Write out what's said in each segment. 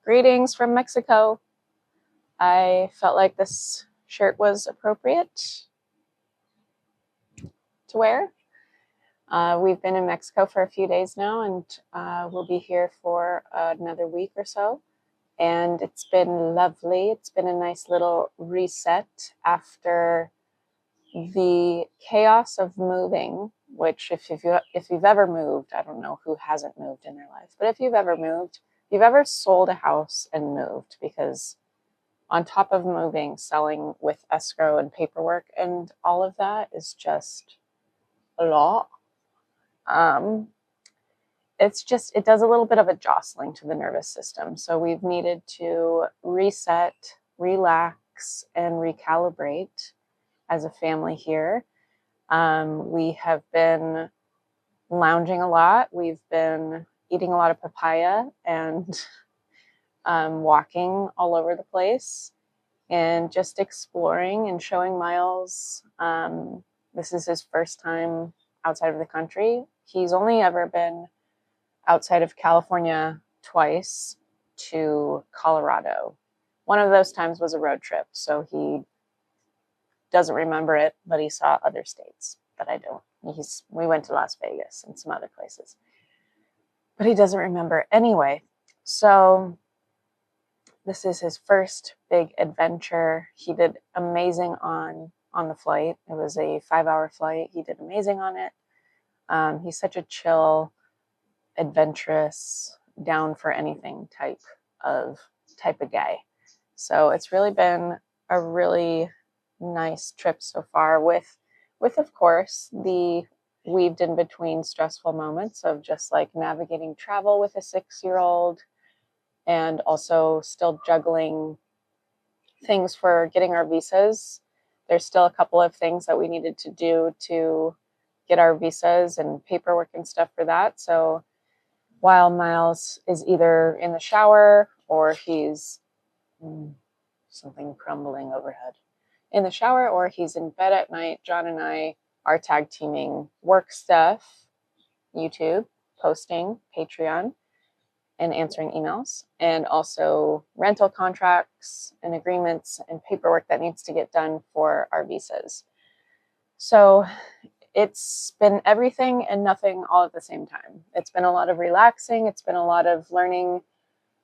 Greetings from Mexico. I felt like this shirt was appropriate to wear. We've been in Mexico for a few days now, and we'll be here for another week or so. And it's been lovely. It's been a nice little reset after the chaos of moving, which if you've ever moved, I don't know who hasn't moved in their life, but if you've ever moved, you've ever sold a house and moved, because on top of moving, selling with escrow and paperwork and all of that is just a lot. It does a little bit of a jostling to the nervous system. So we've needed to reset, relax, and recalibrate as a family here. We have been lounging a lot. We've been eating a lot of papaya and walking all over the place and just exploring and showing Miles. This is his first time outside of the country. He's only ever been outside of California twice, to Colorado. One of those times was a road trip, so he doesn't remember it, but he saw other states that I don't. We went to Las Vegas and some other places, but he doesn't remember anyway. So this is his first big adventure. He did amazing on the flight. It was a 5-hour flight. He did amazing on it. He's such a chill, adventurous, down for anything type of guy. So it's really been a really nice trip so far, with of course the weaved in between stressful moments of just like navigating travel with a 6-year-old, and also still juggling things for getting our visas. There's still a couple of things that we needed to do to get our visas and paperwork and stuff for that. So while Miles is either in the shower or he's something crumbling overhead in the shower, or he's in bed at night, John and I are tag teaming work stuff, YouTube, posting, Patreon, and answering emails, and also rental contracts and agreements and paperwork that needs to get done for our visas. So it's been everything and nothing all at the same time. It's been a lot of relaxing. It's been a lot of learning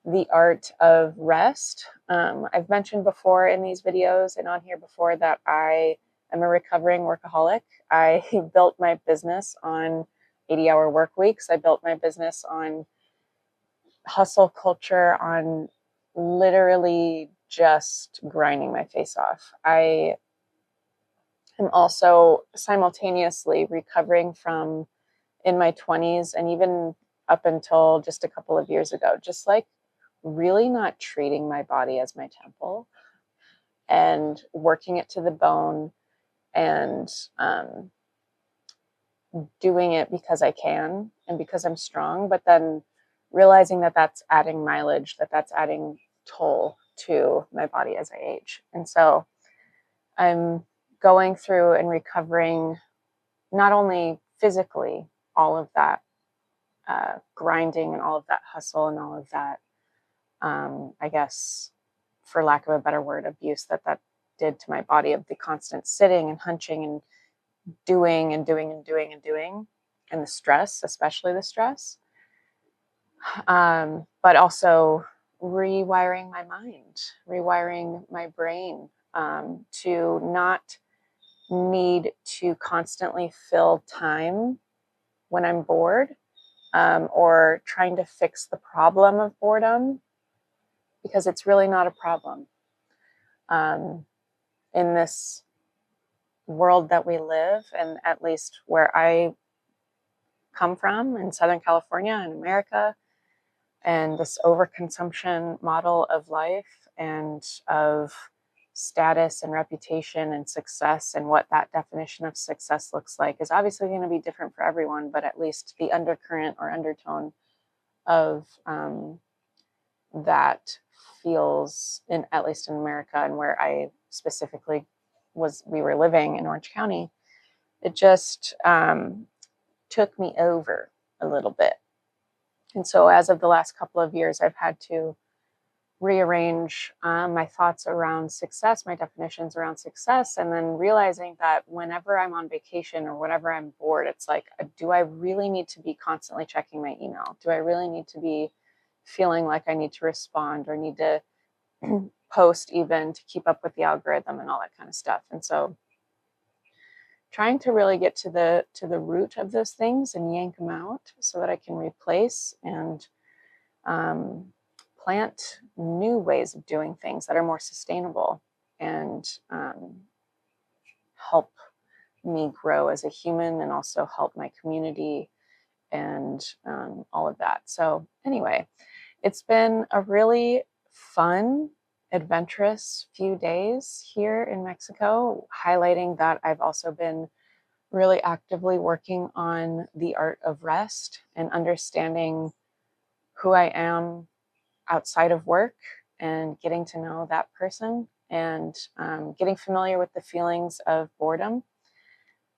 the art of rest. I've mentioned before in these videos and on here before that I am a recovering workaholic. I built my business on 80-hour work weeks. I built my business on hustle culture, on literally just grinding my face off. I am also simultaneously recovering from, in my 20s and even up until just a couple of years ago, just like really not treating my body as my temple and working it to the bone, and doing it because I can and because I'm strong, but then realizing that that's adding mileage, that's adding toll to my body as I age. And so I'm going through and recovering not only physically all of that grinding and all of that hustle and all of that, I guess, for lack of a better word, abuse that did to my body, of the constant sitting and hunching and doing and doing and doing and doing, and the stress, especially the stress, but also rewiring my mind, rewiring my brain, to not need to constantly fill time when I'm bored, or trying to fix the problem of boredom, because it's really not a problem. In this world that we live, and at least where I come from in Southern California in America, and this overconsumption model of life and of status and reputation and success, and what that definition of success looks like is obviously going to be different for everyone, but at least the undercurrent or undertone of that feels, at least in America and where I specifically we were living in Orange County, it just took me over a little bit. And so as of the last couple of years, I've had to rearrange my thoughts around success, my definitions around success, and then realizing that whenever I'm on vacation or whenever I'm bored, it's like, do I really need to be constantly checking my email? Do I really need to be feeling like I need to respond or need to post even to keep up with the algorithm and all that kind of stuff? And so trying to really get to the root of those things and yank them out so that I can replace and plant new ways of doing things that are more sustainable and help me grow as a human and also help my community and all of that. So anyway, it's been a really fun, adventurous few days here in Mexico, highlighting that I've also been really actively working on the art of rest and understanding who I am outside of work and getting to know that person and getting familiar with the feelings of boredom.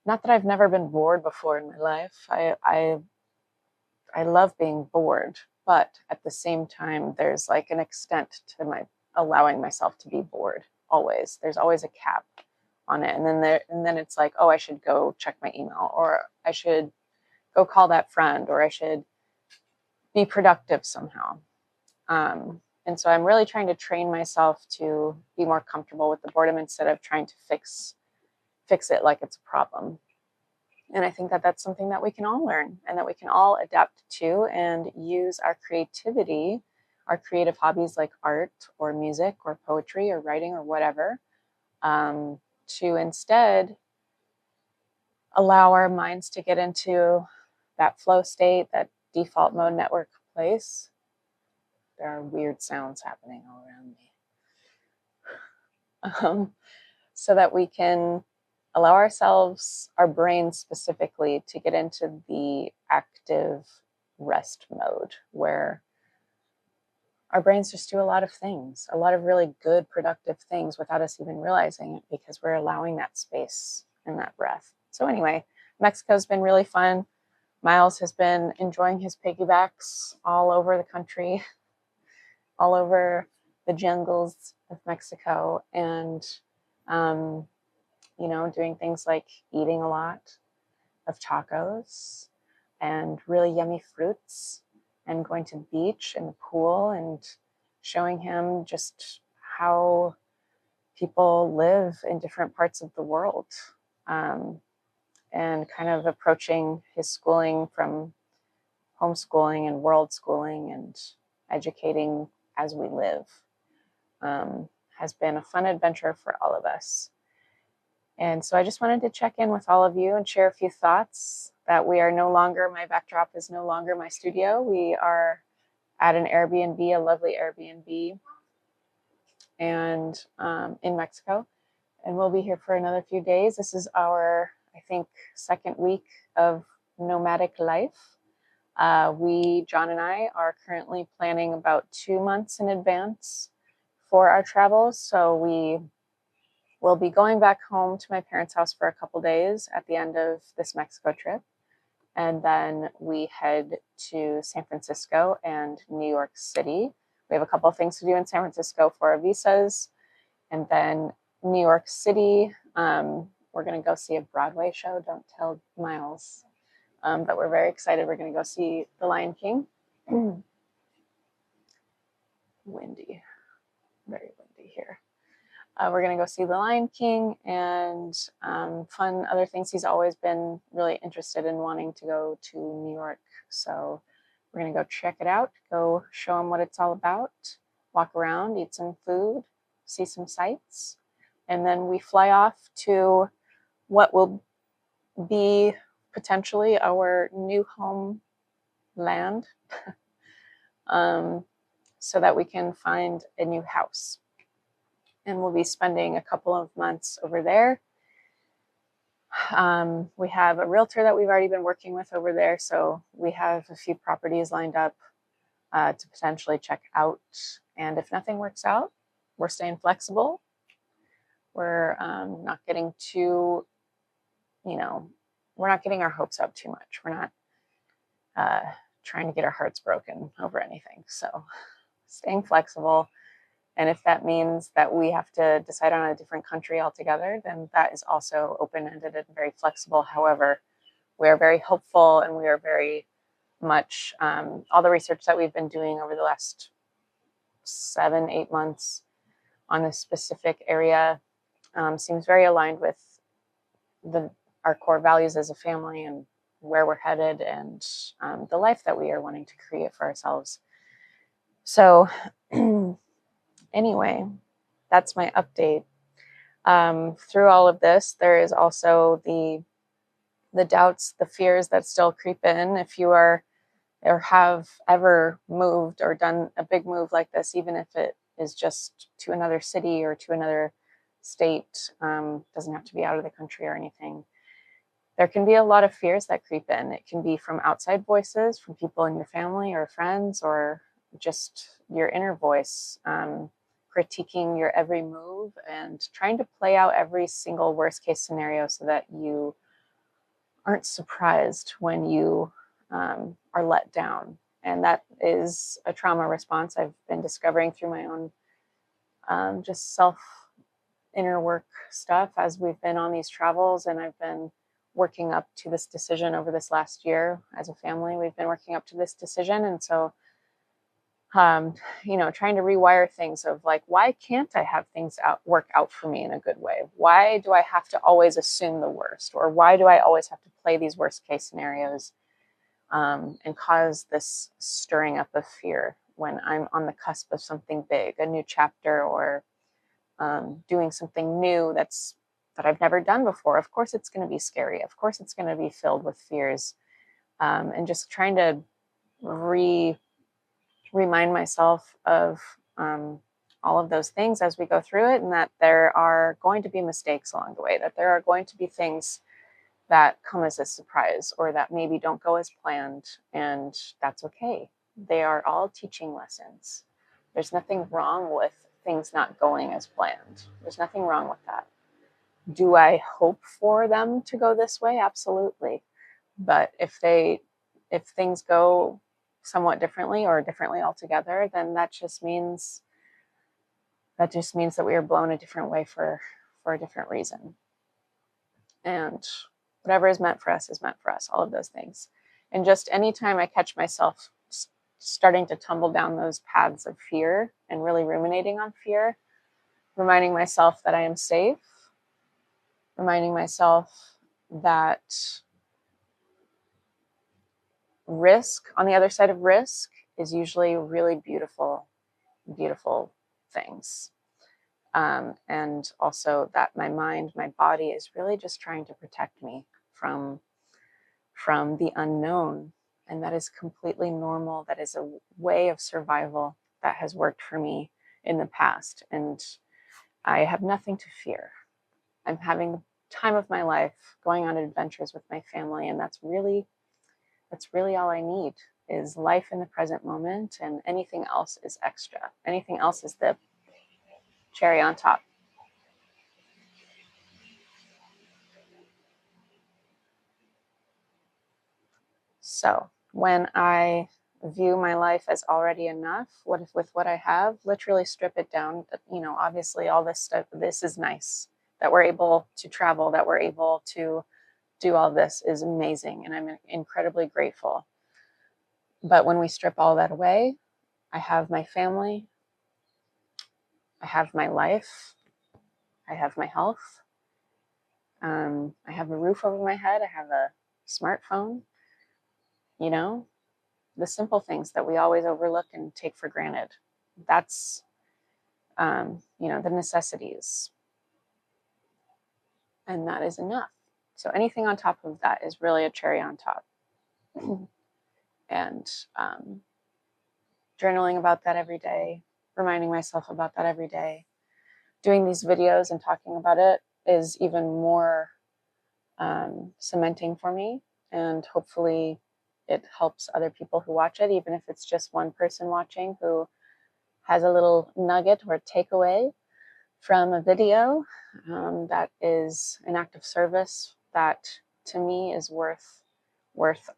Not that I've never been bored before in my life. I love being bored, but at the same time, there's like an extent to my allowing myself to be bored. Always, there's always a cap on it, and then it's like, oh, I should go check my email, or I should go call that friend, or I should be productive somehow. And so I'm really trying to train myself to be more comfortable with the boredom instead of trying to fix it like it's a problem. And I think that that's something that we can all learn and that we can all adapt to and use our creativity, our creative hobbies like art or music or poetry or writing or whatever, to instead allow our minds to get into that flow state, that default mode network place. There are weird sounds happening all around me. So that we can allow ourselves, our brains specifically, to get into the active rest mode where our brains just do a lot of things, a lot of really good, productive things without us even realizing it because we're allowing that space and that breath. So anyway, Mexico's been really fun. Miles has been enjoying his piggybacks all over the country, all over the jungles of Mexico, and doing things like eating a lot of tacos and really yummy fruits and going to the beach and the pool and showing him just how people live in different parts of the world, and kind of approaching his schooling from homeschooling and world schooling and educating as we live, has been a fun adventure for all of us. And so I just wanted to check in with all of you and share a few thoughts that we are no longer, my backdrop is no longer my studio. We are at an Airbnb, a lovely Airbnb, and in Mexico. And we'll be here for another few days. This is our, I think, second week of nomadic life. John and I, are currently planning about 2 months in advance for our travels. So we will be going back home to my parents' house for a couple days at the end of this Mexico trip. And then we head to San Francisco and New York City. We have a couple of things to do in San Francisco for our visas. And then New York City, we're going to go see a Broadway show. Don't tell Miles. But we're very excited. We're going to go see The Lion King. Windy. Very windy here. We're going to go see The Lion King and fun other things. He's always been really interested in wanting to go to New York. So we're going to go check it out, go show him what it's all about, walk around, eat some food, see some sights. And then we fly off to what will be potentially our new homeland, so that we can find a new house. And we'll be spending a couple of months over there. We have a realtor that we've already been working with over there, so we have a few properties lined up to potentially check out. And if nothing works out, we're staying flexible. We're not getting too, we're not getting our hopes up too much. We're not trying to get our hearts broken over anything. So staying flexible, And if that means that we have to decide on a different country altogether, then that is also open-ended and very flexible. However, we are very hopeful, and we are very much, all the research that we've been doing over the last 7-8 months on this specific area seems very aligned with our core values as a family and where we're headed, and the life that we are wanting to create for ourselves. So anyway, that's my update. Through all of this, there is also the doubts, the fears that still creep in. If you are or have ever moved or done a big move like this, even if it is just to another city or to another state, doesn't have to be out of the country or anything, there can be a lot of fears that creep in. It can be from outside voices, from people in your family or friends, or just your inner voice, critiquing your every move and trying to play out every single worst case scenario so that you aren't surprised when you are let down. And that is a trauma response I've been discovering through my own just self inner work stuff as we've been on these travels. And I've been working up to this decision over this last year as a family. We've been working up to this decision. And so, trying to rewire things of like, why can't I have things work out for me in a good way? Why do I have to always assume the worst? Or why do I always have to play these worst case scenarios and cause this stirring up of fear when I'm on the cusp of something big, a new chapter, or doing something new that I've never done before? Of course it's going to be scary. Of course it's going to be filled with fears. And just trying to remind myself of all of those things as we go through it, and that there are going to be mistakes along the way, that there are going to be things that come as a surprise or that maybe don't go as planned, and that's okay. They are all teaching lessons. There's nothing wrong with things not going as planned. There's nothing wrong with that. Do I hope for them to go this way? Absolutely. But if things go somewhat differently or differently altogether, then that just means that we are blown a different way for a different reason. And whatever is meant for us is meant for us, all of those things. And just anytime I catch myself starting to tumble down those paths of fear and really ruminating on fear, reminding myself that I am safe, reminding myself that risk, on the other side of risk, is usually really beautiful, beautiful things. And also that my mind, my body is really just trying to protect me from the unknown. And that is completely normal. That is a way of survival that has worked for me in the past. And I have nothing to fear. I'm having the time of my life, going on adventures with my family. And that's really all I need, is life in the present moment, and anything else is extra. Anything else is the cherry on top. So when I view my life as already enough, with what I have, literally strip it down, obviously all this stuff, this is nice. That we're able to travel, that we're able to do all this is amazing. And I'm incredibly grateful. But when we strip all that away, I have my family, I have my life, I have my health, I have a roof over my head, I have a smartphone, the simple things that we always overlook and take for granted. That's, the necessities. And that is enough. So anything on top of that is really a cherry on top. And journaling about that every day, reminding myself about that every day, doing these videos and talking about it is even more cementing for me. And hopefully it helps other people who watch it, even if it's just one person watching who has a little nugget or takeaway from a video. That is an act of service that to me is worth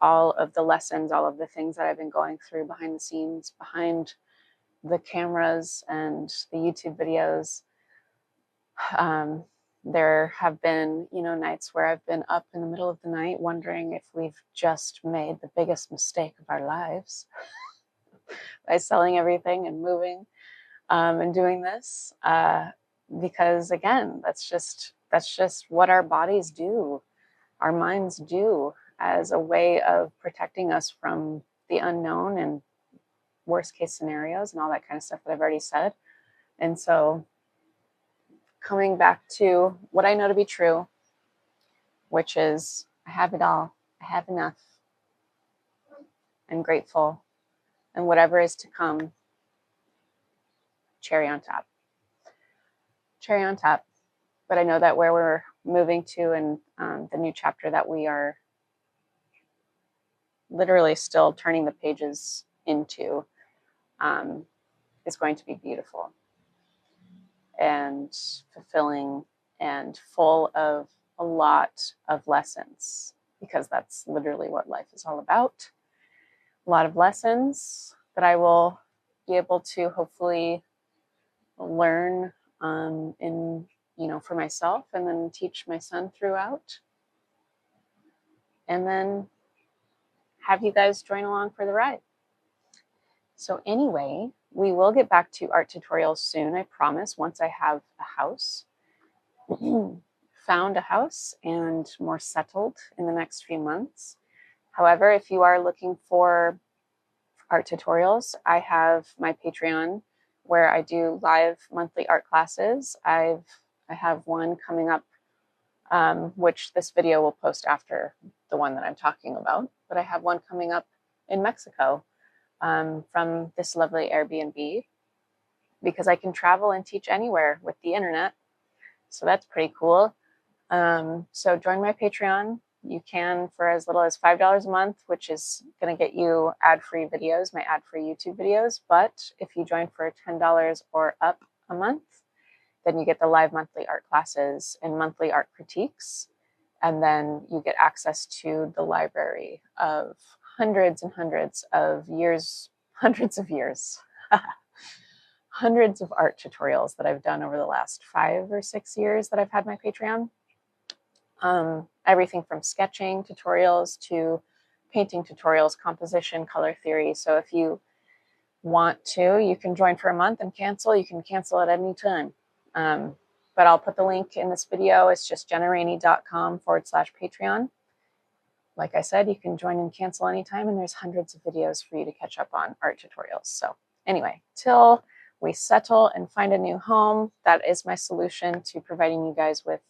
all of the lessons, all of the things that I've been going through behind the scenes, behind the cameras and the YouTube videos. There have been, nights where I've been up in the middle of the night wondering if we've just made the biggest mistake of our lives by selling everything and moving and doing this. Because again, that's just what our bodies do, our minds do, as a way of protecting us from the unknown and worst case scenarios and all that kind of stuff that I've already said. And so coming back to what I know to be true, which is I have it all, I have enough, I'm grateful, and whatever is to come, cherry on top. Cherry on top. But I know that where we're moving to and the new chapter that we are literally still turning the pages into is going to be beautiful and fulfilling and full of a lot of lessons, because that's literally what life is all about. A lot of lessons that I will be able to hopefully learn for myself, and then teach my son throughout, and then have you guys join along for the ride. So anyway, we will get back to art tutorials soon, I promise, once I have a house, found a house and more settled in the next few months. However, if you are looking for art tutorials, I have my Patreon where I do live monthly art classes. I have one coming up, which this video will post after the one that I'm talking about, but I have one coming up in Mexico from this lovely Airbnb, because I can travel and teach anywhere with the internet. So that's pretty cool. So join my Patreon. You can for as little as $5 a month, which is going to get you ad-free videos, my ad-free YouTube videos. But if you join for $10 or up a month, then you get the live monthly art classes and monthly art critiques. And then you get access to the library of hundreds and hundreds of years, hundreds of art tutorials that I've done over the last 5 or 6 years that I've had my Patreon. Everything from sketching tutorials to painting tutorials, composition, color theory. So if you want to, you can join for a month and cancel. You can cancel at any time. But I'll put the link in this video. It's just jennarainey.com/Patreon. Like I said, you can join and cancel anytime, and there's hundreds of videos for you to catch up on art tutorials. So anyway, till we settle and find a new home, that is my solution to providing you guys with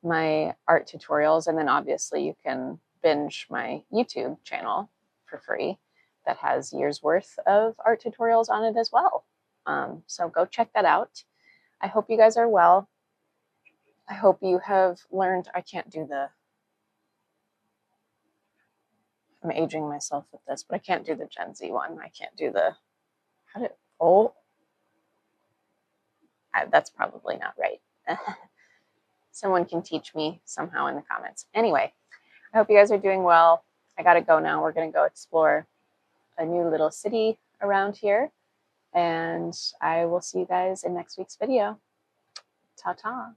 my art tutorials. And then obviously you can binge my YouTube channel for free that has years worth of art tutorials on it as well. So go check that out. I hope you guys are well. I hope you have learned. I'm aging myself with this, but I can't do the Gen Z one. I can't do the, that's probably not right. Someone can teach me somehow in the comments. Anyway, I hope you guys are doing well. I gotta go now. We're gonna go explore a new little city around here, and I will see you guys in next week's video. Ta-ta.